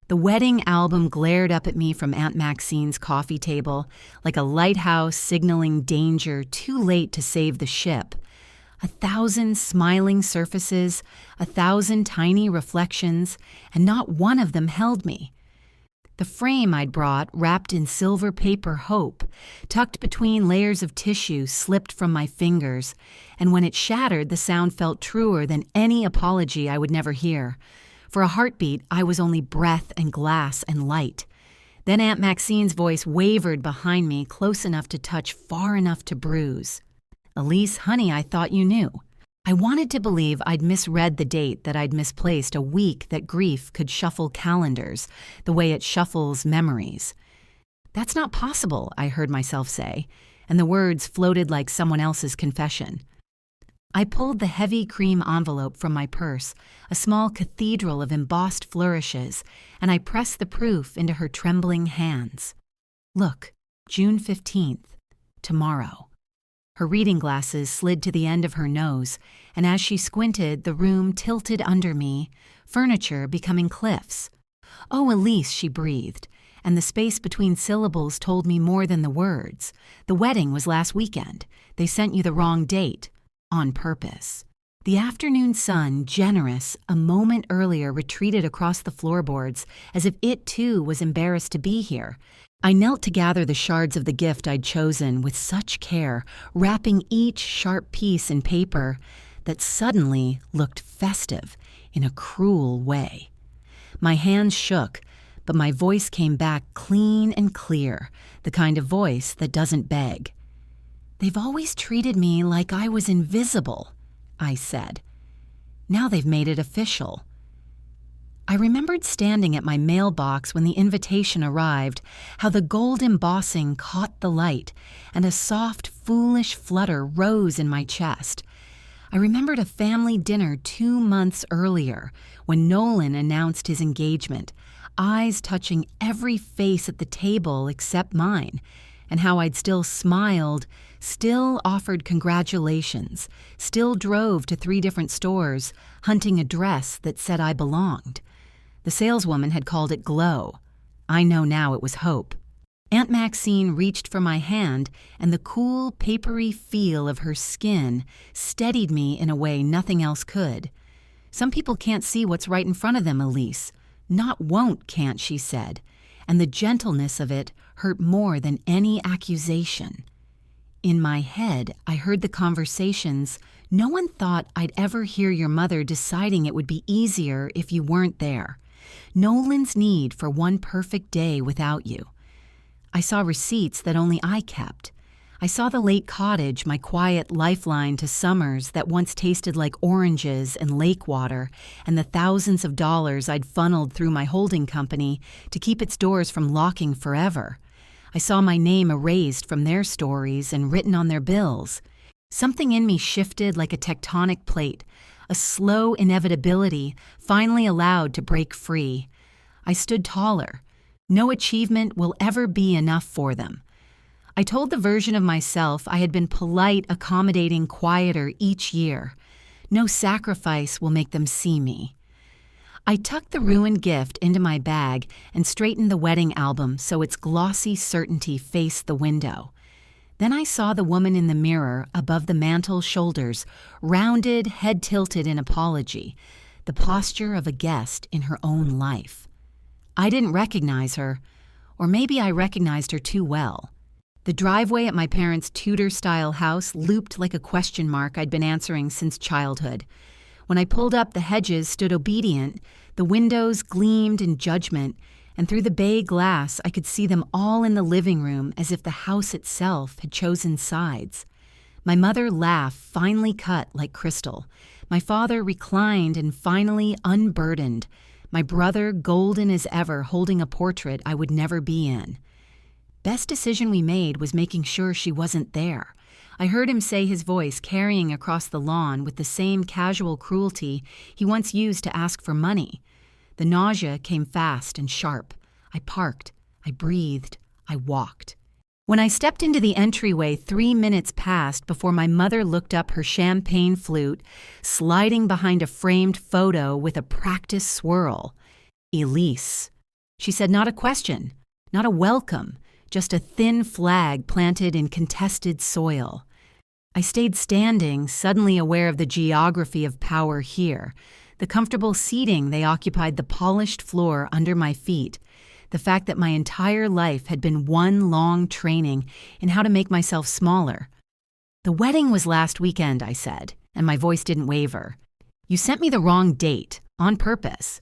The wedding album glared up at me from Aunt Maxine's coffee table like a lighthouse signaling danger too late to save the ship. 1,000 smiling surfaces, 1,000 tiny reflections, and not one of them held me. The frame I'd brought, wrapped in silver paper hope, tucked between layers of tissue, slipped from my fingers, and when it shattered, the sound felt truer than any apology I would never hear. For a heartbeat, I was only breath and glass and light. Then Aunt Maxine's voice wavered behind me, close enough to touch, far enough to bruise. "Elise, honey, I thought you knew." I wanted to believe I'd misread the date, that I'd misplaced a week that grief could shuffle calendars, the way it shuffles memories. "That's not possible," I heard myself say, and the words floated like someone else's confession. I pulled the heavy cream envelope from my purse, a small cathedral of embossed flourishes, and I pressed the proof into her trembling hands. "Look, June 15th, tomorrow." Her reading glasses slid to the end of her nose, and as she squinted, the room tilted under me, furniture becoming cliffs. "Oh, Elise," she breathed, and the space between syllables told me more than the words. "The wedding was last weekend. They sent you the wrong date. On purpose." The afternoon sun, generous, a moment earlier retreated across the floorboards, as if it too was embarrassed to be here. I knelt to gather the shards of the gift I'd chosen with such care, wrapping each sharp piece in paper that suddenly looked festive in a cruel way. My hands shook, but my voice came back clean and clear, the kind of voice that doesn't beg. "They've always treated me like I was invisible," I said. "Now they've made it official." I remembered standing at my mailbox when the invitation arrived, how the gold embossing caught the light, and a soft, foolish flutter rose in my chest. I remembered a family dinner 2 months earlier, when Nolan announced his engagement, eyes touching every face at the table except mine, and how I'd still smiled, still offered congratulations, still drove to 3 different stores, hunting a dress that said I belonged. The saleswoman had called it glow. I know now it was hope. Aunt Maxine reached for my hand, and the cool, papery feel of her skin steadied me in a way nothing else could. "Some people can't see what's right in front of them, Elise. Not won't can't," she said, and the gentleness of it hurt more than any accusation. In my head, I heard the conversations. "No one thought I'd ever hear your mother deciding it would be easier if you weren't there. Nolan's need for one perfect day without you." I saw receipts that only I kept. I saw the late cottage, my quiet lifeline to summers that once tasted like oranges and lake water, and the thousands of dollars I'd funneled through my holding company to keep its doors from locking forever. I saw my name erased from their stories and written on their bills. Something in me shifted like a tectonic plate, a slow inevitability finally allowed to break free. I stood taller. No achievement will ever be enough for them. I told the version of myself I had been polite, accommodating, quieter each year. No sacrifice will make them see me. I tucked the ruined gift into my bag and straightened the wedding album so its glossy certainty faced the window. Then I saw the woman in the mirror above the mantel's shoulders, rounded, head tilted in apology, the posture of a guest in her own life. I didn't recognize her, or maybe I recognized her too well. The driveway at my parents' Tudor-style house looped like a question mark I'd been answering since childhood. When I pulled up, the hedges stood obedient, the windows gleamed in judgment, and through the bay glass I could see them all in the living room as if the house itself had chosen sides. My mother laughed, finely cut like crystal. My father reclined and finally unburdened. My brother, golden as ever, holding a portrait I would never be in. Best decision we made was making sure she wasn't there. I heard him say, his voice carrying across the lawn with the same casual cruelty he once used to ask for money. The nausea came fast and sharp. I parked. I breathed. I walked. When I stepped into the entryway, 3 minutes passed before my mother looked up her champagne flute, sliding behind a framed photo with a practiced swirl. Elise. She said, "Not a question, not a welcome, just a thin flag planted in contested soil." I stayed standing, suddenly aware of the geography of power here, the comfortable seating they occupied the polished floor under my feet, the fact that my entire life had been one long training in how to make myself smaller. "The wedding was last weekend," I said, and my voice didn't waver. "You sent me the wrong date, on purpose."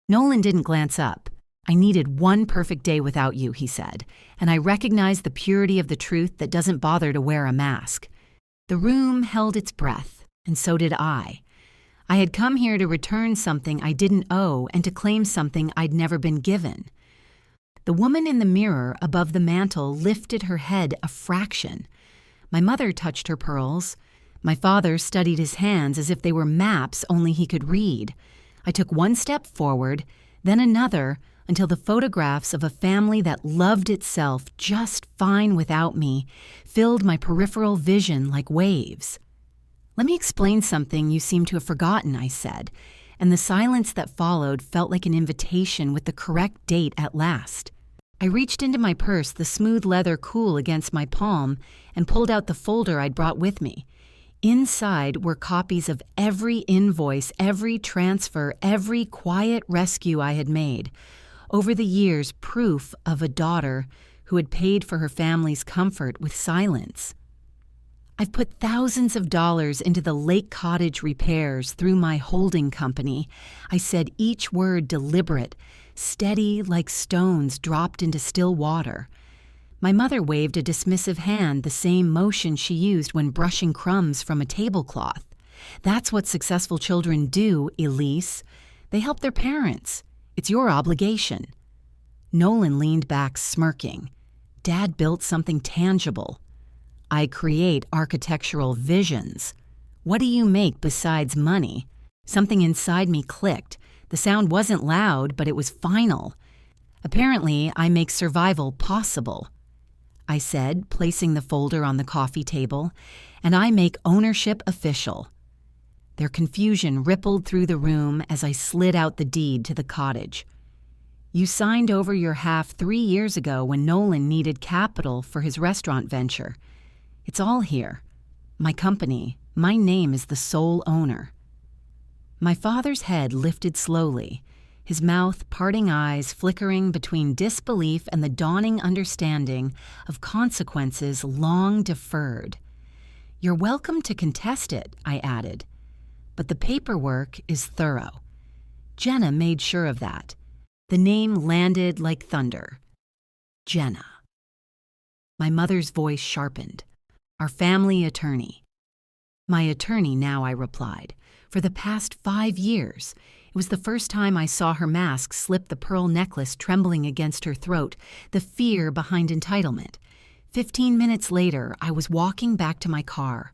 Nolan didn't glance up. "I needed one perfect day without you," he said, and I recognized the purity of the truth that doesn't bother to wear a mask. The room held its breath, and so did I. I had come here to return something I didn't owe and to claim something I'd never been given. The woman in the mirror above the mantel lifted her head a fraction. My mother touched her pearls. My father studied his hands as if they were maps only he could read. I took one step forward, then another, until the photographs of a family that loved itself just fine without me filled my peripheral vision like waves. "Let me explain something you seem to have forgotten," I said, and the silence that followed felt like an invitation with the correct date at last. I reached into my purse, the smooth leather cool against my palm, and pulled out the folder I'd brought with me. Inside were copies of every invoice, every transfer, every quiet rescue I had made. Over the years, proof of a daughter who had paid for her family's comfort with silence. "I've put thousands of dollars into the lake cottage repairs through my holding company." I said each word deliberate, steady like stones dropped into still water. My mother waved a dismissive hand, the same motion she used when brushing crumbs from a tablecloth. "That's what successful children do, Elise. They help their parents. It's your obligation." Nolan leaned back, smirking. "Dad built something tangible. I create architectural visions. What do you make besides money?" Something inside me clicked. The sound wasn't loud, but it was final. "Apparently, I make survival possible," I said, placing the folder on the coffee table, "and I make ownership official." Their confusion rippled through the room as I slid out the deed to the cottage. "You signed over your half 3 years ago when Nolan needed capital for his restaurant venture. It's all here. My company, my name is the sole owner." My father's head lifted slowly, his mouth, parting eyes flickering between disbelief and the dawning understanding of consequences long deferred. "You're welcome to contest it," I added. "But the paperwork is thorough." Jenna made sure of that. The name landed like thunder. Jenna. My mother's voice sharpened. "Our family attorney." "My attorney now," I replied. "For the past 5 years. It was the first time I saw her mask slip the pearl necklace trembling against her throat, the fear behind entitlement. 15 minutes later, I was walking back to my car.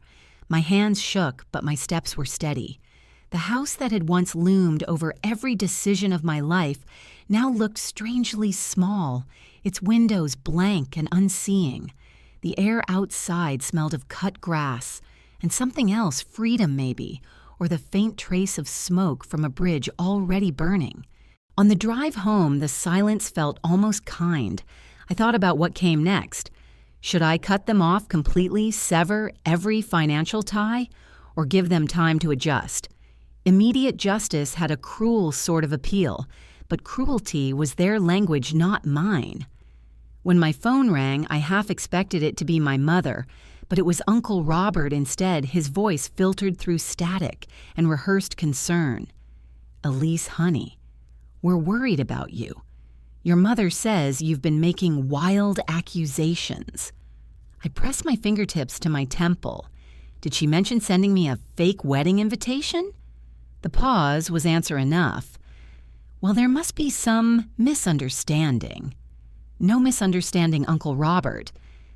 My hands shook, but my steps were steady. The house that had once loomed over every decision of my life now looked strangely small, its windows blank and unseeing. The air outside smelled of cut grass, and something else, freedom maybe, or the faint trace of smoke from a bridge already burning. On the drive home, the silence felt almost kind. I thought about what came next. Should I cut them off completely, sever every financial tie, or give them time to adjust? Immediate justice had a cruel sort of appeal, but cruelty was their language, not mine. When my phone rang, I half expected it to be my mother, but it was Uncle Robert instead, his voice filtered through static and rehearsed concern. "Elise, honey, we're worried about you. Your mother says you've been making wild accusations." I pressed my fingertips to my temple. Did she mention sending me a fake wedding invitation? The pause was answer enough. Well, there must be some misunderstanding. No misunderstanding, Uncle Robert.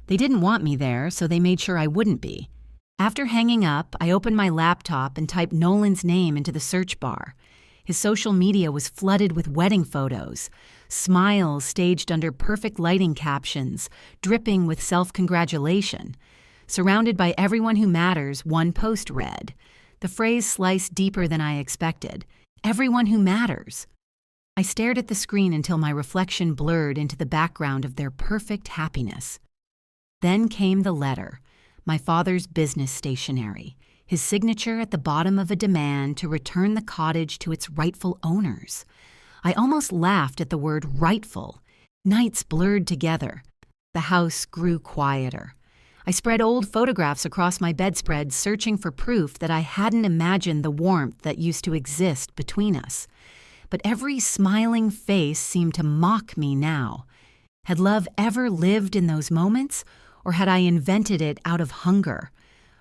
They didn't want me there, so they made sure I wouldn't be. After hanging up, I opened my laptop and typed Nolan's name into the search bar. His social media was flooded with wedding photos, smiles staged under perfect lighting captions, dripping with self-congratulation. Surrounded by everyone who matters, one post read. The phrase sliced deeper than I expected. Everyone who matters. I stared at the screen until my reflection blurred into the background of their perfect happiness. Then came the letter, my father's business stationery, his signature at the bottom of a demand to return the cottage to its rightful owners. I almost laughed at the word rightful. Nights blurred together. The house grew quieter. I spread old photographs across my bedspread, searching for proof that I hadn't imagined the warmth that used to exist between us. But every smiling face seemed to mock me now. Had love ever lived in those moments, or had I invented it out of hunger?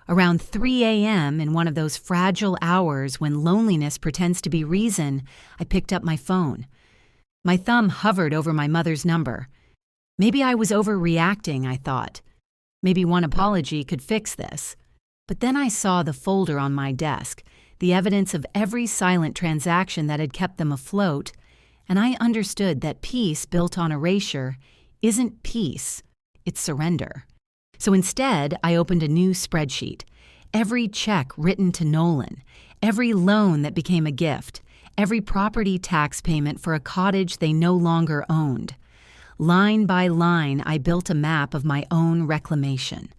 Around 3 a.m., in one of those fragile hours when loneliness pretends to be reason, I picked up my phone. My thumb hovered over my mother's number. Maybe I was overreacting, I thought. Maybe one apology could fix this. But then I saw the folder on my desk, the evidence of every silent transaction that had kept them afloat, and I understood that peace built on erasure isn't peace, it's surrender. So instead, I opened a new spreadsheet. Every check written to Nolan, every loan that became a gift, every property tax payment for a cottage they no longer owned. Line by line, I built a map of my own reclamation.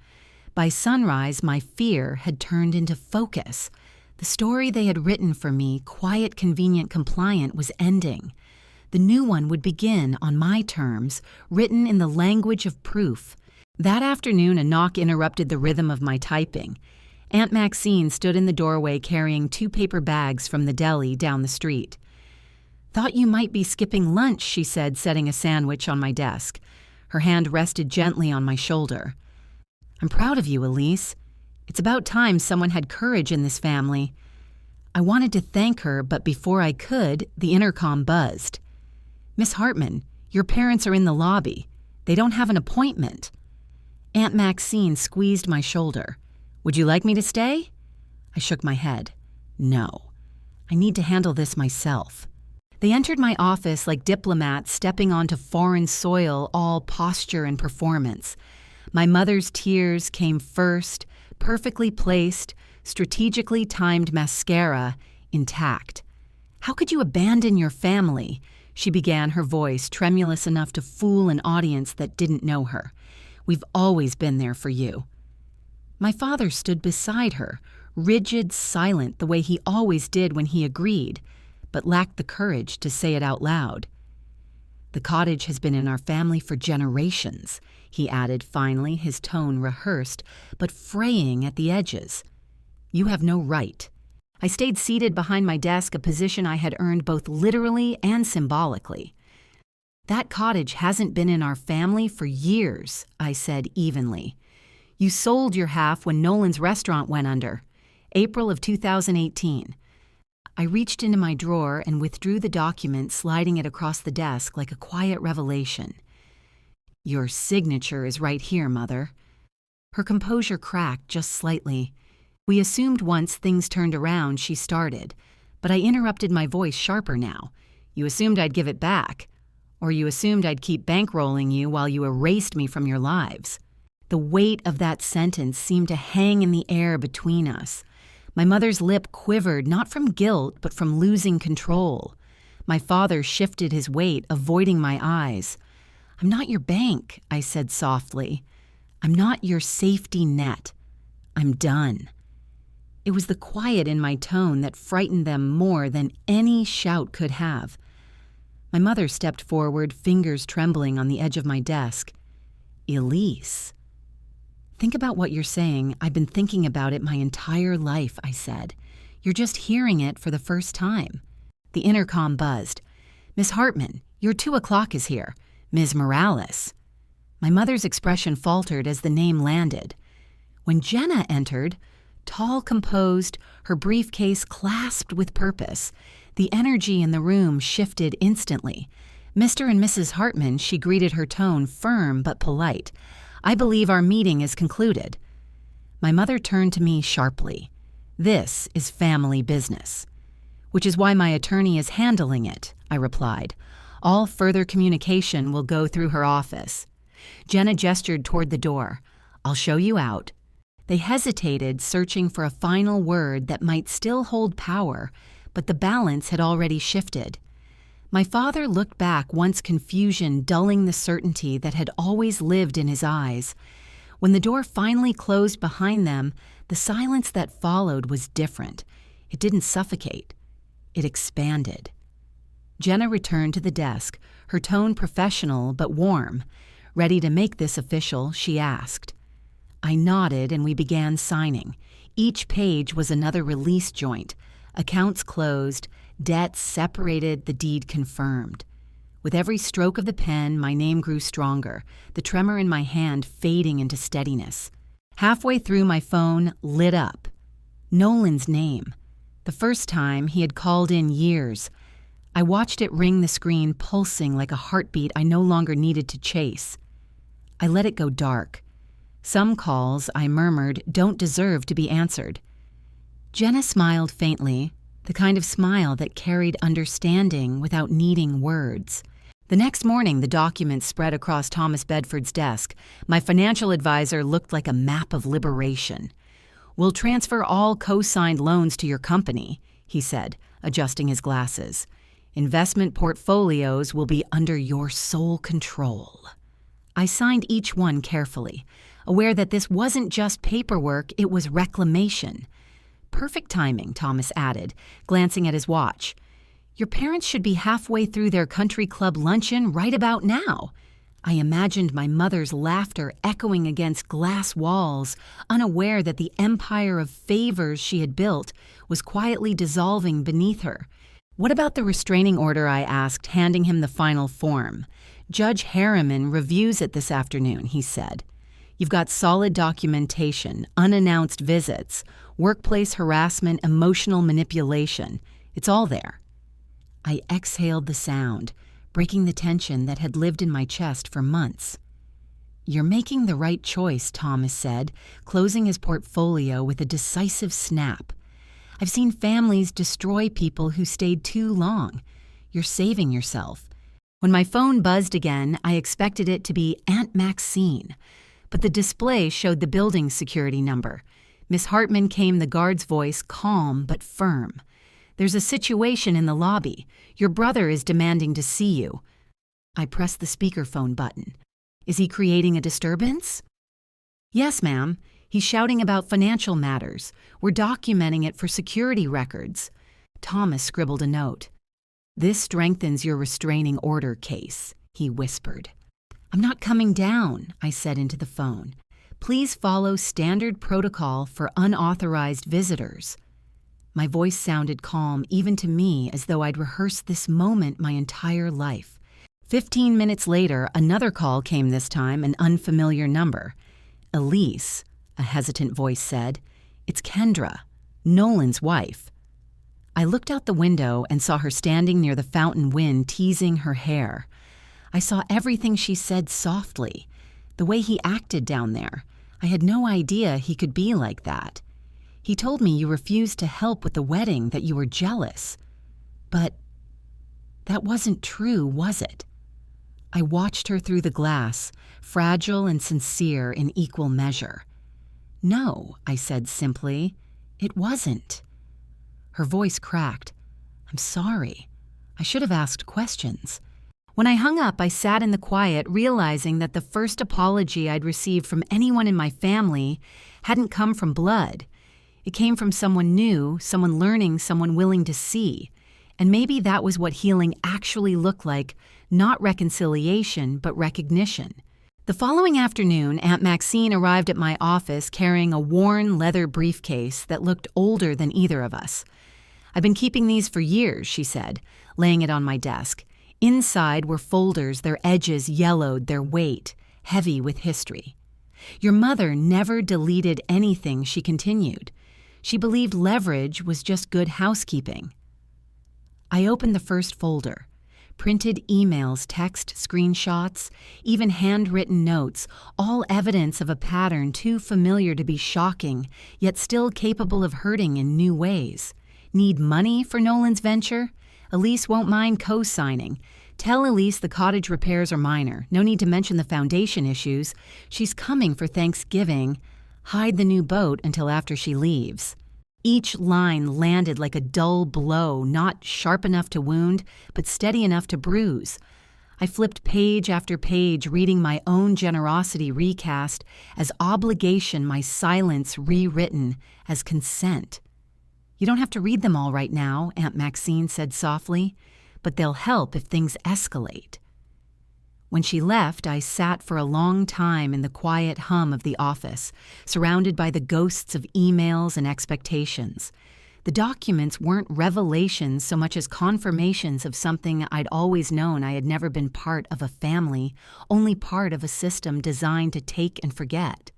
By sunrise, my fear had turned into focus. The story they had written for me, quiet, convenient, compliant, was ending. The new one would begin on my terms, written in the language of proof. That afternoon, a knock interrupted the rhythm of my typing. Aunt Maxine stood in the doorway carrying 2 paper bags from the deli down the street. "Thought you might be skipping lunch," she said, setting a sandwich on my desk. Her hand rested gently on my shoulder. "I'm proud of you, Elise. It's about time someone had courage in this family." I wanted to thank her, but before I could, the intercom buzzed. "Miss Hartman, your parents are in the lobby. They don't have an appointment." Aunt Maxine squeezed my shoulder. "Would you like me to stay?" I shook my head. "No. I need to handle this myself." They entered my office like diplomats stepping onto foreign soil, all posture and performance. My mother's tears came first, perfectly placed, strategically timed mascara, intact. "How could you abandon your family?" she began, her voice tremulous enough to fool an audience that didn't know her. "We've always been there for you." My father stood beside her, rigid, silent, the way he always did when he agreed, but lacked the courage to say it out loud. "The cottage has been in our family for generations," he added finally, his tone rehearsed, but fraying at the edges. "You have no right." I stayed seated behind my desk, a position I had earned both literally and symbolically. "That cottage hasn't been in our family for years," I said evenly. "You sold your half when Nolan's restaurant went under, April of 2018. I reached into my drawer and withdrew the document, sliding it across the desk like a quiet revelation. "Your signature is right here, Mother." Her composure cracked just slightly. "We assumed once things turned around, she started, but I interrupted, my voice sharper now. You assumed I'd give it back. Or you assumed I'd keep bankrolling you while you erased me from your lives." The weight of that sentence seemed to hang in the air between us. My mother's lip quivered, not from guilt, but from losing control. My father shifted his weight, avoiding my eyes. "I'm not your bank," I said softly. "I'm not your safety net. I'm done." It was the quiet in my tone that frightened them more than any shout could have. My mother stepped forward, fingers trembling on the edge of my desk. "Elise." "Think about what you're saying. I've been thinking about it my entire life," I said. "You're just hearing it for the first time." The intercom buzzed. "Miss Hartman, your 2 o'clock is here. Ms. Morales." My mother's expression faltered as the name landed. When Jenna entered, tall, composed, her briefcase clasped with purpose, the energy in the room shifted instantly. "Mr. and Mrs. Hartman," she greeted, her tone firm but polite. "I believe our meeting is concluded." My mother turned to me sharply. "This is family business." "Which is why my attorney is handling it," I replied. "All further communication will go through her office." Jenna gestured toward the door. "I'll show you out." They hesitated, searching for a final word that might still hold power, but the balance had already shifted. My father looked back, once confusion dulling the certainty that had always lived in his eyes. When the door finally closed behind them, the silence that followed was different. It didn't suffocate. It expanded. Jenna returned to the desk, her tone professional but warm. Ready to make this official, she asked. I nodded and we began signing. Each page was another release joint. Accounts closed, debts separated, the deed confirmed. With every stroke of the pen, my name grew stronger, the tremor in my hand fading into steadiness. Halfway through, my phone lit up. Nolan's name. The first time he had called in years. I watched it ring the screen, pulsing like a heartbeat I no longer needed to chase. I let it go dark. Some calls, I murmured, don't deserve to be answered. Jenna smiled faintly, the kind of smile that carried understanding without needing words. The next morning, the documents spread across Thomas Bedford's desk. My financial advisor looked like a map of liberation. We'll transfer all co-signed loans to your company, he said, adjusting his glasses. Investment portfolios will be under your sole control. I signed each one carefully, aware that this wasn't just paperwork, it was reclamation. Perfect timing, Thomas added, glancing at his watch. Your parents should be halfway through their country club luncheon right about now. I imagined my mother's laughter echoing against glass walls, unaware that the empire of favors she had built was quietly dissolving beneath her. What about the restraining order, I asked, handing him the final form. Judge Harriman reviews it this afternoon, he said. You've got solid documentation, unannounced visits, workplace harassment, emotional manipulation. It's all there. I exhaled the sound, breaking the tension that had lived in my chest for months. You're making the right choice, Thomas said, closing his portfolio with a decisive snap. I've seen families destroy people who stayed too long. You're saving yourself. When my phone buzzed again, I expected it to be Aunt Maxine, but the display showed the building's security number. Miss Hartman came the guard's voice, calm but firm. There's a situation in the lobby. Your brother is demanding to see you. I pressed the speakerphone button. Is he creating a disturbance? Yes, ma'am. He's shouting about financial matters. We're documenting it for security records. Thomas scribbled a note. This strengthens your restraining order case, he whispered. I'm not coming down, I said into the phone. Please follow standard protocol for unauthorized visitors. My voice sounded calm even to me, as though I'd rehearsed this moment my entire life. 15 minutes later, another call came, this time an unfamiliar number. Elise, a hesitant voice said. It's Kendra, Nolan's wife. I looked out the window and saw her standing near the fountain wind, teasing her hair. I saw everything she said softly, the way he acted down there. I had no idea he could be like that. He told me you refused to help with the wedding, that you were jealous. But that wasn't true, was it? I watched her through the glass, fragile and sincere in equal measure. No, I said simply, it wasn't. Her voice cracked. I'm sorry. I should have asked questions. When I hung up, I sat in the quiet, realizing that the first apology I'd received from anyone in my family hadn't come from blood. It came from someone new, someone learning, someone willing to see. And maybe that was what healing actually looked like, not reconciliation, but recognition. The following afternoon, Aunt Maxine arrived at my office carrying a worn leather briefcase that looked older than either of us. I've been keeping these for years, she said, laying it on my desk. Inside were folders, their edges yellowed, their weight heavy with history. Your mother never deleted anything, she continued. She believed leverage was just good housekeeping. I opened the first folder. Printed emails, text, screenshots, even handwritten notes, all evidence of a pattern too familiar to be shocking, yet still capable of hurting in new ways. Need money for Nolan's venture? Elise won't mind co-signing. Tell Elise the cottage repairs are minor. No need to mention the foundation issues. She's coming for Thanksgiving. Hide the new boat until after she leaves. Each line landed like a dull blow, not sharp enough to wound, but steady enough to bruise. I flipped page after page, reading my own generosity recast as obligation, my silence rewritten as consent. "You don't have to read them all right now," Aunt Maxine said softly, "but they'll help if things escalate." When she left, I sat for a long time in the quiet hum of the office, surrounded by the ghosts of emails and expectations. The documents weren't revelations so much as confirmations of something I'd always known. I had never been part of a family, only part of a system designed to take and forget.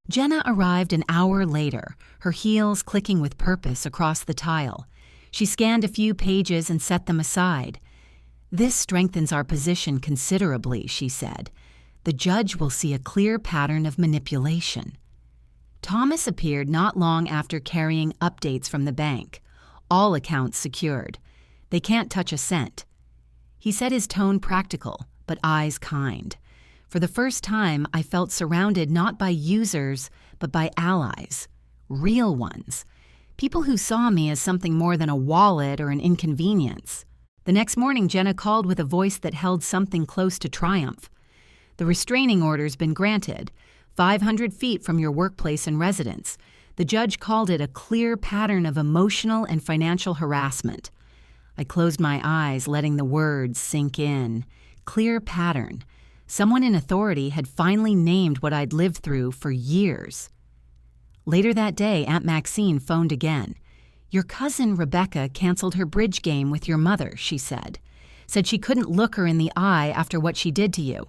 Jenna arrived an hour later, her heels clicking with purpose across the tile. She scanned a few pages and set them aside. "This strengthens our position considerably," she said. "The judge will see a clear pattern of manipulation." Thomas appeared not long after carrying updates from the bank. All accounts secured. They can't touch a cent. He said, his tone practical, but eyes kind. For the first time, I felt surrounded not by users, but by allies. Real ones. People who saw me as something more than a wallet or an inconvenience. The next morning, Jenna called with a voice that held something close to triumph. "The restraining order's been granted, 500 feet from your workplace and residence. The judge called it a clear pattern of emotional and financial harassment." I closed my eyes, letting the words sink in. Clear pattern. Someone in authority had finally named what I'd lived through for years. Later that day, Aunt Maxine phoned again. "Your cousin Rebecca canceled her bridge game with your mother," she said. "Said she couldn't look her in the eye after what she did to you."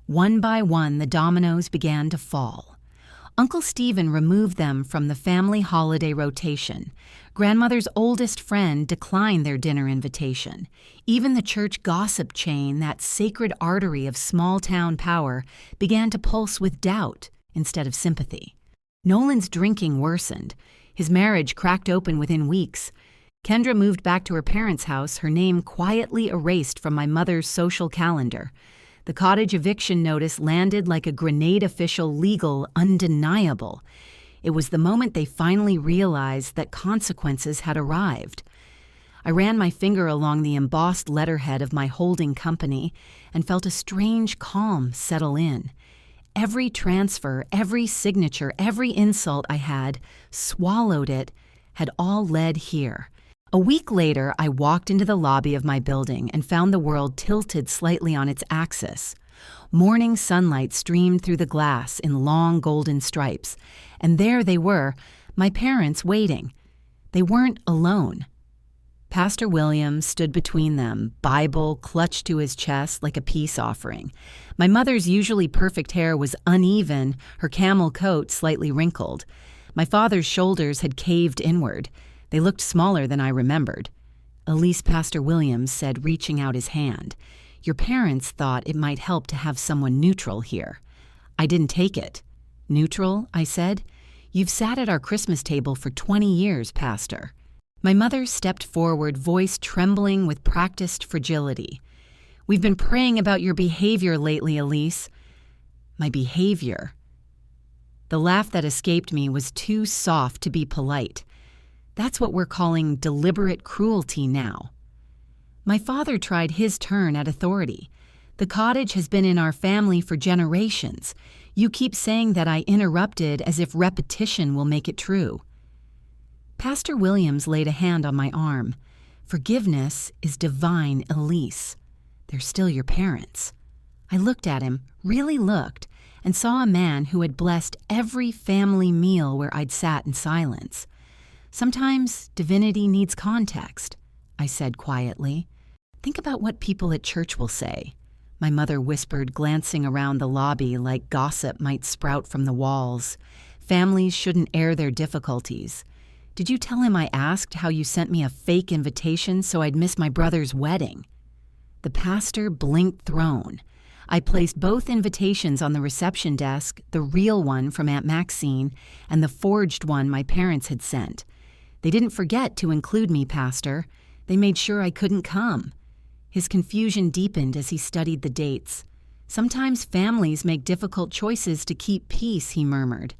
One by one, the dominoes began to fall. Uncle Stephen removed them from the family holiday rotation. Grandmother's oldest friend declined their dinner invitation. Even the church gossip chain, that sacred artery of small-town power, began to pulse with doubt instead of sympathy. Nolan's drinking worsened. His marriage cracked open within weeks. Kendra moved back to her parents' house, her name quietly erased from my mother's social calendar. The cottage eviction notice landed like a grenade official, legal, undeniable. It was the moment they finally realized that consequences had arrived. I ran my finger along the embossed letterhead of my holding company and felt a strange calm settle in. Every transfer, every signature, every insult I had swallowed it, had all led here. A week later, I walked into the lobby of my building and found the world tilted slightly on its axis. Morning sunlight streamed through the glass in long golden stripes, and there they were, my parents waiting. They weren't alone. Pastor Williams stood between them, Bible clutched to his chest like a peace offering. My mother's usually perfect hair was uneven, her camel coat slightly wrinkled. My father's shoulders had caved inward. They looked smaller than I remembered. "Elise," Pastor Williams said, reaching out his hand. "Your parents thought it might help to have someone neutral here." I didn't take it. "Neutral?" I said. "You've sat at our Christmas table for 20 years, Pastor." My mother stepped forward, voice trembling with practiced fragility. "We've been praying about your behavior lately, Elise." My behavior? The laugh that escaped me was too soft to be polite. That's what we're calling deliberate cruelty now. My father tried his turn at authority. "The cottage has been in our family for generations. You keep saying that I interrupted as if repetition will make it true." Pastor Williams laid a hand on my arm. "Forgiveness is divine, Elise. They're still your parents." I looked at him, really looked, and saw a man who had blessed every family meal where I'd sat in silence. "Sometimes divinity needs context," I said quietly. "Think about what people at church will say," my mother whispered, glancing around the lobby like gossip might sprout from the walls. "Families shouldn't air their difficulties. Did you tell him I asked how you sent me a fake invitation so I'd miss my brother's wedding?" The pastor blinked thrown. I placed both invitations on the reception desk, the real one from Aunt Maxine and the forged one my parents had sent. "They didn't forget to include me, Pastor. They made sure I couldn't come." His confusion deepened as he studied the dates. "Sometimes families make difficult choices to keep peace," he murmured.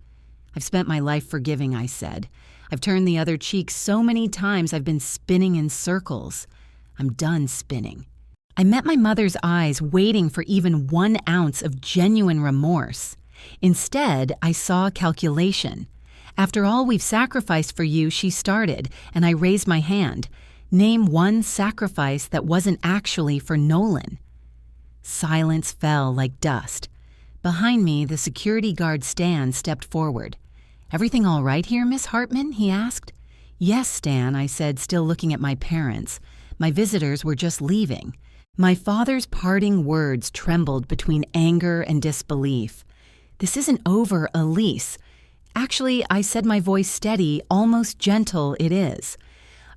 I've spent my life forgiving, I said. I've turned the other cheek so many times I've been spinning in circles. I'm done spinning. I met my mother's eyes waiting for even 1 ounce of genuine remorse. Instead, I saw calculation. After all we've sacrificed for you, she started, and I raised my hand. Name one sacrifice that wasn't actually for Nolan. Silence fell like dust. Behind me, the security guard Stan stepped forward. "Everything all right here, Miss Hartman?" he asked. "Yes, Stan," I said, still looking at my parents. My visitors were just leaving. My father's parting words trembled between anger and disbelief. "This isn't over, Elise." "Actually," I said, my voice steady, almost gentle, "it is."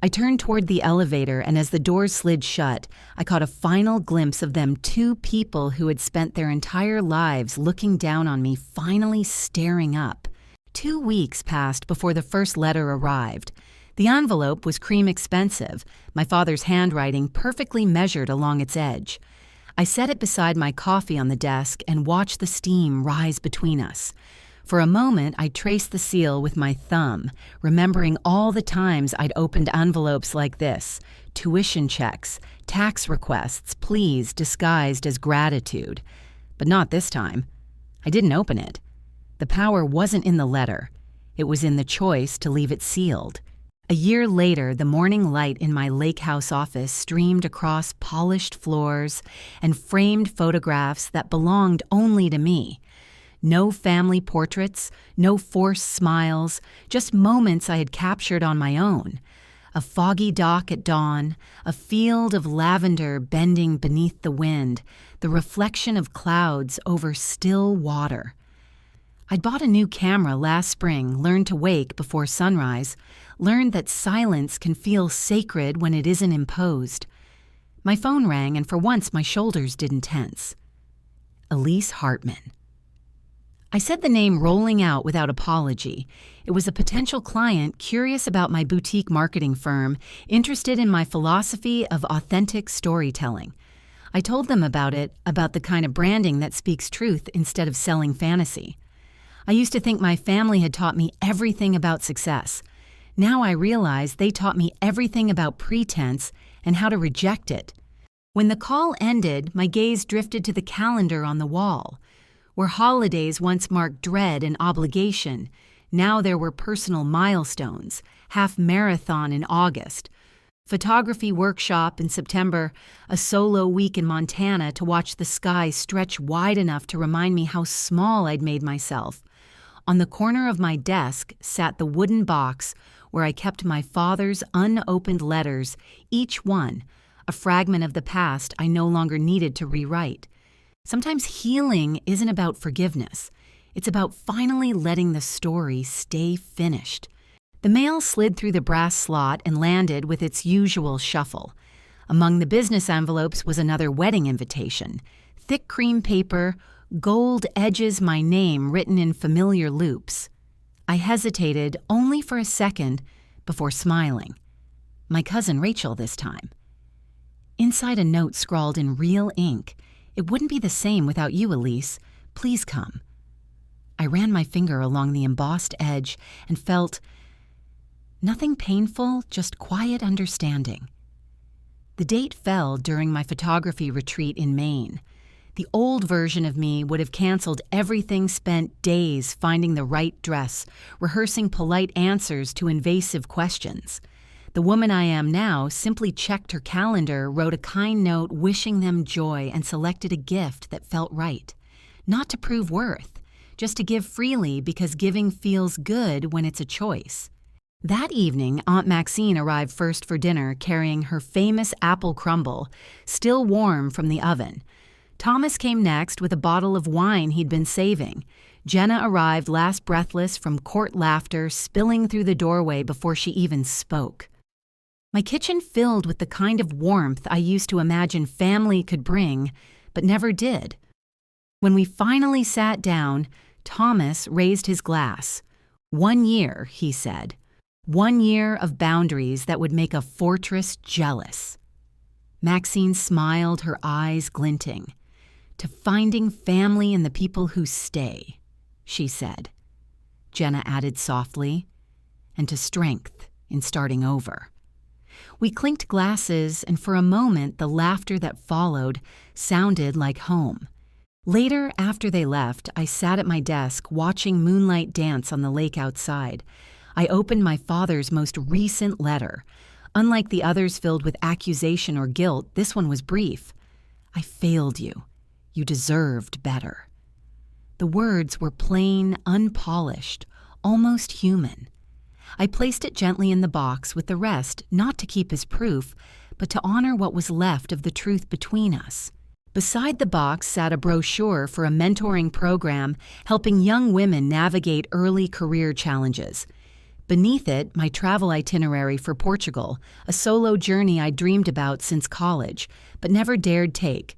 I turned toward the elevator, and as the doors slid shut, I caught a final glimpse of them, 2 people who had spent their entire lives looking down on me, finally staring up. 2 weeks passed before the first letter arrived. The envelope was cream expensive, my father's handwriting perfectly measured along its edge. I set it beside my coffee on the desk and watched the steam rise between us. For a moment, I traced the seal with my thumb, remembering all the times I'd opened envelopes like this: tuition checks, tax requests, pleas disguised as gratitude. But not this time. I didn't open it. The power wasn't in the letter. It was in the choice to leave it sealed. A year later, the morning light in my lake house office streamed across polished floors and framed photographs that belonged only to me. No family portraits, no forced smiles, just moments I had captured on my own. A foggy dock at dawn, a field of lavender bending beneath the wind, the reflection of clouds over still water. I'd bought a new camera last spring, learned to wake before sunrise, learned that silence can feel sacred when it isn't imposed. My phone rang, and for once my shoulders didn't tense. Elise Hartman. I said the name rolling out without apology. It was a potential client curious about my boutique marketing firm, interested in my philosophy of authentic storytelling. I told them about it, about the kind of branding that speaks truth instead of selling fantasy. I used to think my family had taught me everything about success. Now I realize they taught me everything about pretense and how to reject it. When the call ended, my gaze drifted to the calendar on the wall. Where holidays once marked dread and obligation, now there were personal milestones: half marathon in August, photography workshop in September, a solo week in Montana to watch the sky stretch wide enough to remind me how small I'd made myself. On the corner of my desk sat the wooden box where I kept my father's unopened letters, each one a fragment of the past I no longer needed to rewrite. Sometimes healing isn't about forgiveness. It's about finally letting the story stay finished. The mail slid through the brass slot and landed with its usual shuffle. Among the business envelopes was another wedding invitation. Thick cream paper, gold edges my name written in familiar loops. I hesitated only for a second before smiling. My cousin Rachel this time. Inside a note scrawled in real ink: "It wouldn't be the same without you, Elise. Please come." I ran my finger along the embossed edge and felt nothing painful, just quiet understanding. The date fell during my photography retreat in Maine. The old version of me would have canceled everything, spent days finding the right dress, rehearsing polite answers to invasive questions. The woman I am now simply checked her calendar, wrote a kind note wishing them joy, and selected a gift that felt right. Not to prove worth, just to give freely because giving feels good when it's a choice. That evening, Aunt Maxine arrived first for dinner, carrying her famous apple crumble, still warm from the oven. Thomas came next with a bottle of wine he'd been saving. Jenna arrived last, breathless from court laughter spilling through the doorway before she even spoke. My kitchen filled with the kind of warmth I used to imagine family could bring, but never did. When we finally sat down, Thomas raised his glass. 1 year, he said. 1 year of boundaries that would make a fortress jealous. Maxine smiled, her eyes glinting. "To finding family in the people who stay," she said. Jenna added softly, and to strength in starting over. We clinked glasses, and for a moment the laughter that followed sounded like home. Later, after they left, I sat at my desk watching moonlight dance on the lake outside. I opened my father's most recent letter. Unlike the others filled with accusation or guilt, this one was brief. "I failed you. You deserved better." The words were plain, unpolished, almost human. I placed it gently in the box with the rest, not to keep as proof, but to honor what was left of the truth between us. Beside the box sat a brochure for a mentoring program helping young women navigate early career challenges. Beneath it, my travel itinerary for Portugal, a solo journey I dreamed about since college, but never dared take.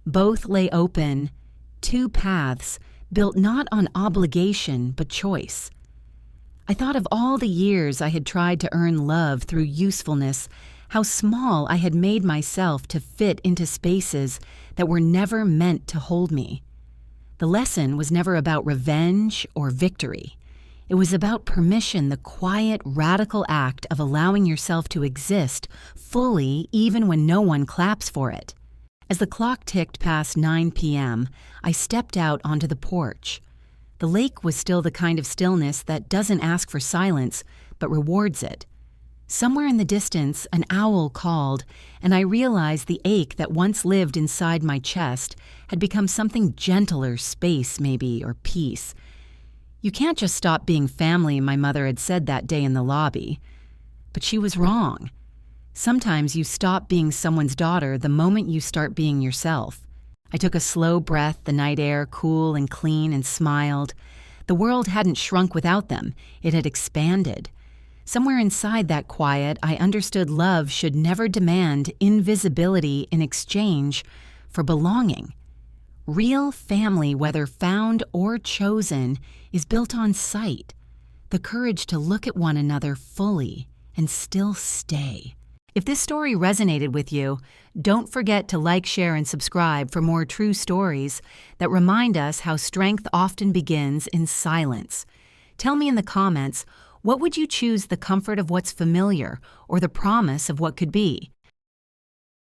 Both lay open, two paths built not on obligation but choice. I thought of all the years I had tried to earn love through usefulness, how small I had made myself to fit into spaces that were never meant to hold me. The lesson was never about revenge or victory. It was about permission, the quiet, radical act of allowing yourself to exist fully even when no one claps for it. As the clock ticked past 9 p.m., I stepped out onto the porch. The lake was still the kind of stillness that doesn't ask for silence, but rewards it. Somewhere in the distance, an owl called, and I realized the ache that once lived inside my chest had become something gentler, space maybe, or peace. "You can't just stop being family," my mother had said that day in the lobby. But she was wrong. Sometimes you stop being someone's daughter the moment you start being yourself. I took a slow breath, the night air cool and clean, and smiled. The world hadn't shrunk without them. It had expanded. Somewhere inside that quiet, I understood love should never demand invisibility in exchange for belonging. Real family, whether found or chosen, is built on sight, the courage to look at one another fully and still stay. If this story resonated with you, don't forget to like, share, and subscribe for more true stories that remind us how strength often begins in silence. Tell me in the comments, what would you choose, the comfort of what's familiar or the promise of what could be?